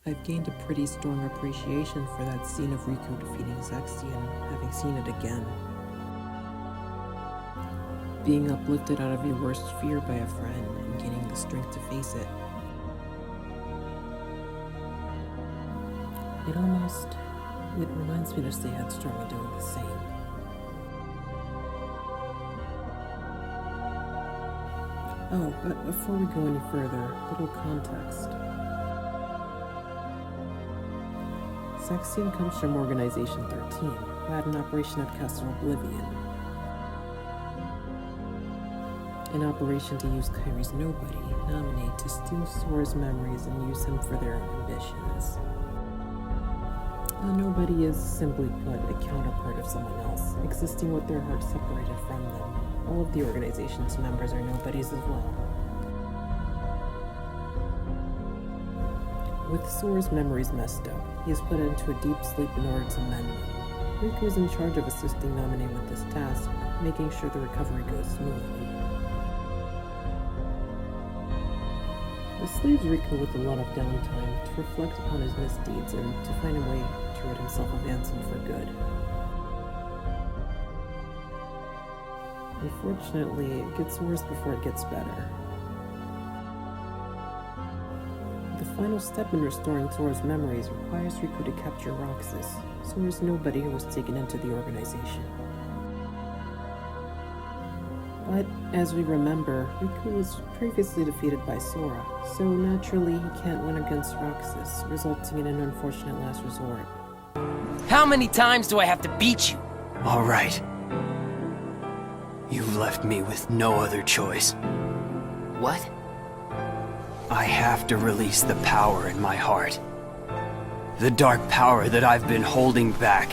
I've gained a pretty strong appreciation for that scene of Riku defeating Zexion, having seen it again. Being uplifted out of your worst fear by a friend and gaining the strength to face it. It reminds me to stay headstrong in doing the same. Oh, but before we go any further, little context. Zexion comes from Organization 13, who had an operation at Castle Oblivion. An operation to use Kairi's nobody, Naminé, to steal Sora's memories and use him for their own ambitions. A nobody is, simply put, a counterpart of someone else, existing with their hearts separated from them. All of the organization's members are nobodies as well. With Sora's memories messed up, he is put into a deep sleep in order to mend them. Riku is in charge of assisting Naminé with this task, making sure the recovery goes smoothly. This leaves Riku with a lot of downtime to reflect upon his misdeeds and to find a way to rid himself of Ansem for good. Unfortunately, it gets worse before it gets better. The final step in restoring Sora's memories requires Riku to capture Roxas, Sora's nobody who was taken into the organization. But, as we remember, Riku was previously defeated by Sora, so naturally he can't win against Roxas, resulting in an unfortunate last resort. How many times do I have to beat you? All right. You've left me with no other choice. What? I have to release the power in my heart. The dark power that I've been holding back.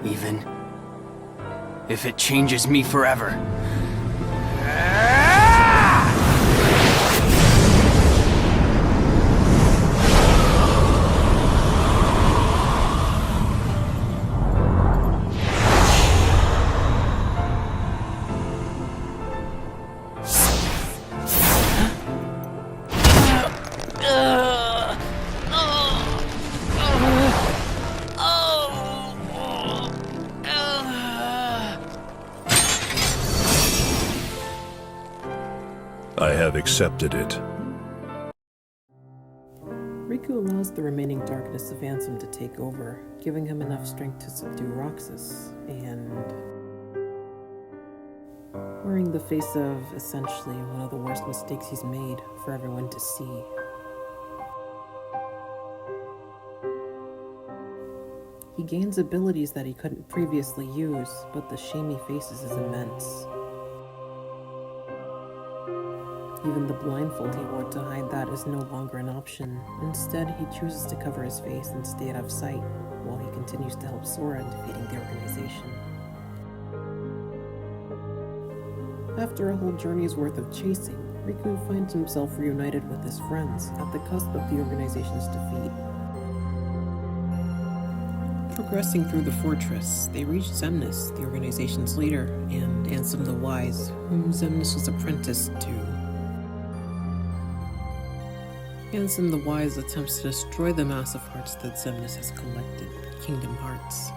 Even if it changes me forever. I have accepted it. Riku allows the remaining darkness of Ansem to take over, giving him enough strength to subdue Roxas, and wearing the face of, essentially, one of the worst mistakes he's made for everyone to see. He gains abilities that he couldn't previously use, but the shame he faces is immense. Even the blindfold he wore to hide that is no longer an option. Instead, he chooses to cover his face and stay out of sight, while he continues to help Sora in defeating the organization. After a whole journey's worth of chasing, Riku finds himself reunited with his friends at the cusp of the organization's defeat. Progressing through the fortress, they reach Xemnas, the organization's leader, and Ansem the Wise, whom Xemnas was apprenticed to. Ansem the Wise attempts to destroy the massive hearts that Xemnas has collected, Kingdom Hearts.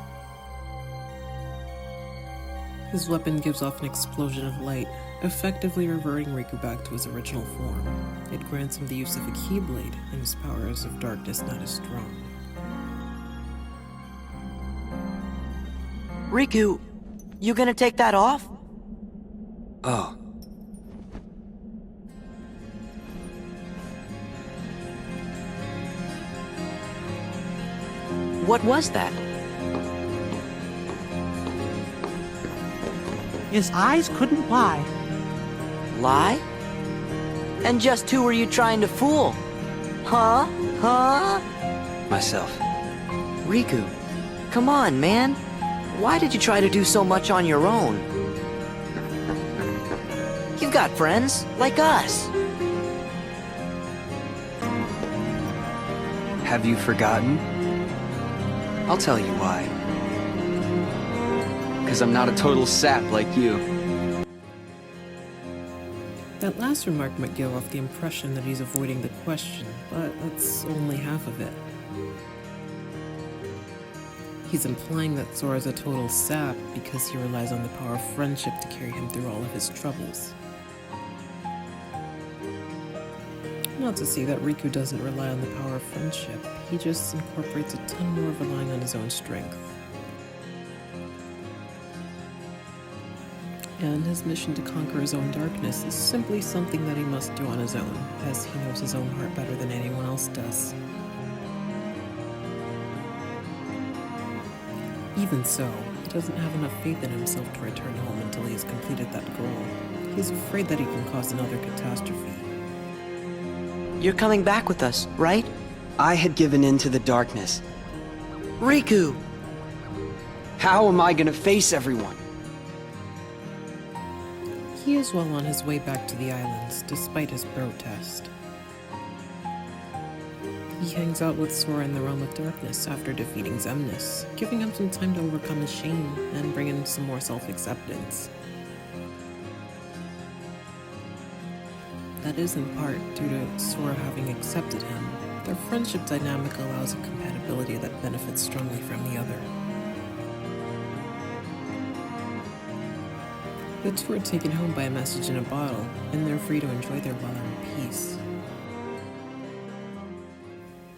His weapon gives off an explosion of light, effectively reverting Riku back to his original form. It grants him the use of a Keyblade, and his powers of darkness not as strong. Riku, you gonna take that off? Oh. What was that? His eyes couldn't lie. Lie? And just who were you trying to fool? Huh? Huh? Myself. Riku, come on, man. Why did you try to do so much on your own? You've got friends, like us. Have you forgotten? I'll tell you why. 'Cause I'm not a total sap like you. That last remark might give off the impression that he's avoiding the question, but that's only half of it. He's implying that Sora's a total sap because he relies on the power of friendship to carry him through all of his troubles. Not to say that Riku doesn't rely on the power of friendship, he just incorporates a ton more of relying on his own strength. And his mission to conquer his own darkness is simply something that he must do on his own, as he knows his own heart better than anyone else does. Even so, he doesn't have enough faith in himself to return home until he has completed that goal. He's afraid that he can cause another catastrophe. You're coming back with us, right? I had given in to the darkness. Riku! How am I gonna face everyone? He is well on his way back to the islands, despite his protest. He hangs out with Sora in the Realm of Darkness after defeating Xemnas, giving him some time to overcome his shame and bring in some more self-acceptance. That is in part due to Sora having accepted him. Their friendship dynamic allows a compatibility that benefits strongly from the other. The two are taken home by a message in a bottle, and they're free to enjoy their weather in peace.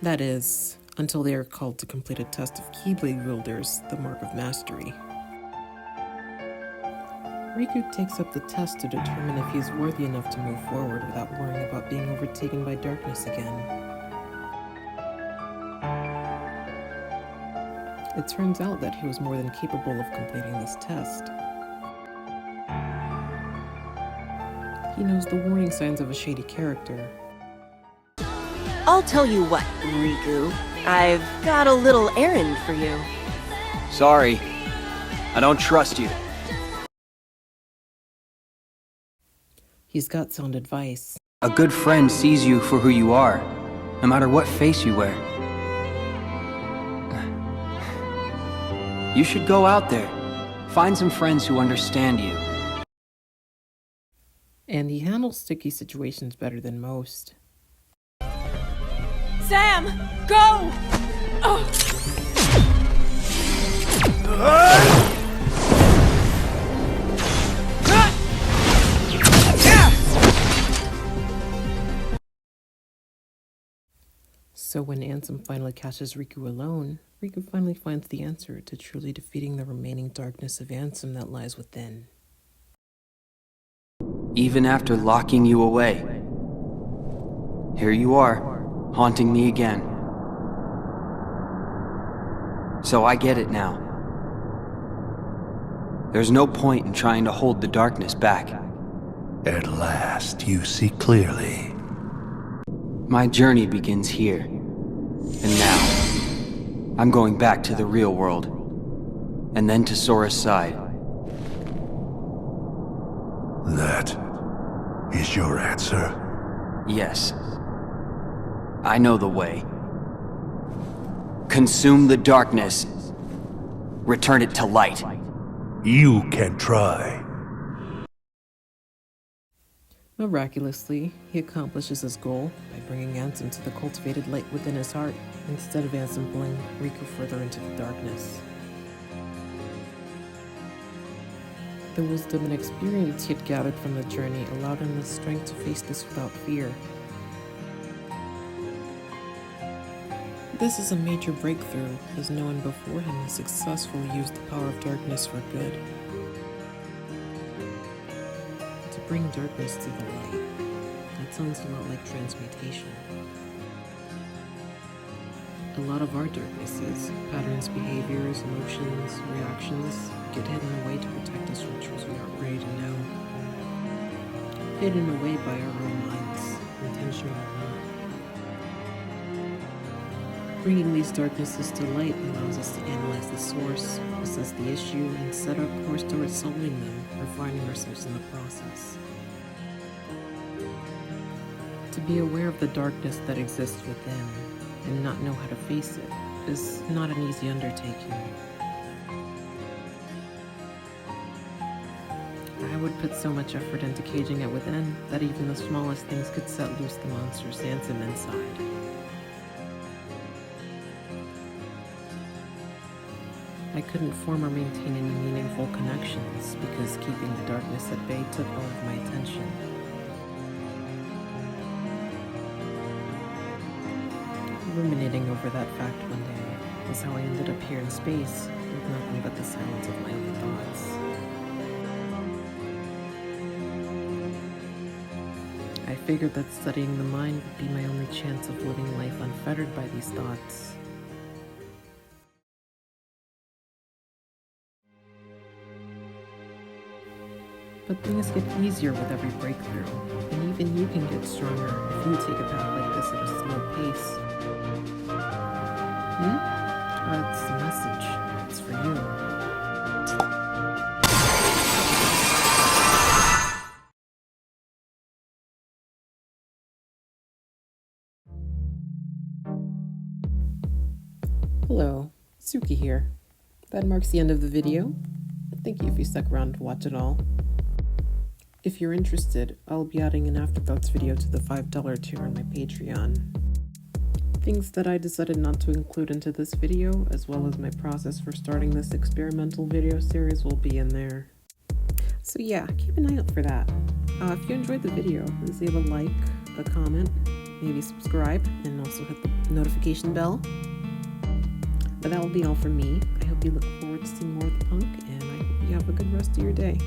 That is, until they are called to complete a test of Keyblade wielders, the Mark of Mastery. Riku takes up the test to determine if he is worthy enough to move forward without worrying about being overtaken by darkness again. It turns out that he was more than capable of completing this test. He knows the warning signs of a shady character. I'll tell you what, Riku. I've got a little errand for you. Sorry. I don't trust you. He's got sound advice. A good friend sees you for who you are, no matter what face you wear. You should go out there. Find some friends who understand you. And he handles sticky situations better than most. Sam, go! Oh. So when Ansem finally catches Riku alone, Riku finally finds the answer to truly defeating the remaining darkness of Ansem that lies within. Even after locking you away, here you are, haunting me again. So I get it now. There's no point in trying to hold the darkness back. At last, you see clearly. My journey begins here. And now, I'm going back to the real world. And then to Sora's side. That is your answer? Yes. I know the way. Consume the darkness. Return it to light. You can try. Miraculously, he accomplishes his goal by bringing Ansem to the cultivated light within his heart, instead of Ansem pulling Riku further into the darkness. The wisdom and experience he had gathered from the journey allowed him the strength to face this without fear. This is a major breakthrough, as no one before him has successfully used the power of darkness for good. To bring darkness to the light, that sounds a lot like transmutation. A lot of our darknesses, patterns, behaviors, emotions, reactions, get hidden away to protect us from truths we aren't ready to know. Hidden away by our own minds, intentional or not. Bringing these darknesses to light allows us to analyze the source, assess the issue, and set our course towards solving them, or finding ourselves in the process. To be aware of the darkness that exists within, and not know how to face it, is not an easy undertaking. I would put so much effort into caging it within that even the smallest things could set loose the monster Sansom inside. I couldn't form or maintain any meaningful connections because keeping the darkness at bay took all of my attention. Ruminating over that fact one day is how I ended up here in space with nothing but the silence of my own thoughts. I figured that studying the mind would be my only chance of living life unfettered by these thoughts. But things get easier with every breakthrough, and even you can get stronger if you take a path like this at a slow pace. It's a message. It's for you. Hello, Suki here. That marks the end of the video. Thank you if you stuck around to watch it all. If you're interested, I'll be adding an Afterthoughts video to the $5 tier on my Patreon. Things that I decided not to include into this video, as well as my process for starting this experimental video series, will be in there. So yeah, keep an eye out for that. If you enjoyed the video, please leave a like, a comment, maybe subscribe, and also hit the notification bell. But that will be all from me. I hope you look forward to seeing more of the punk, and I hope you have a good rest of your day.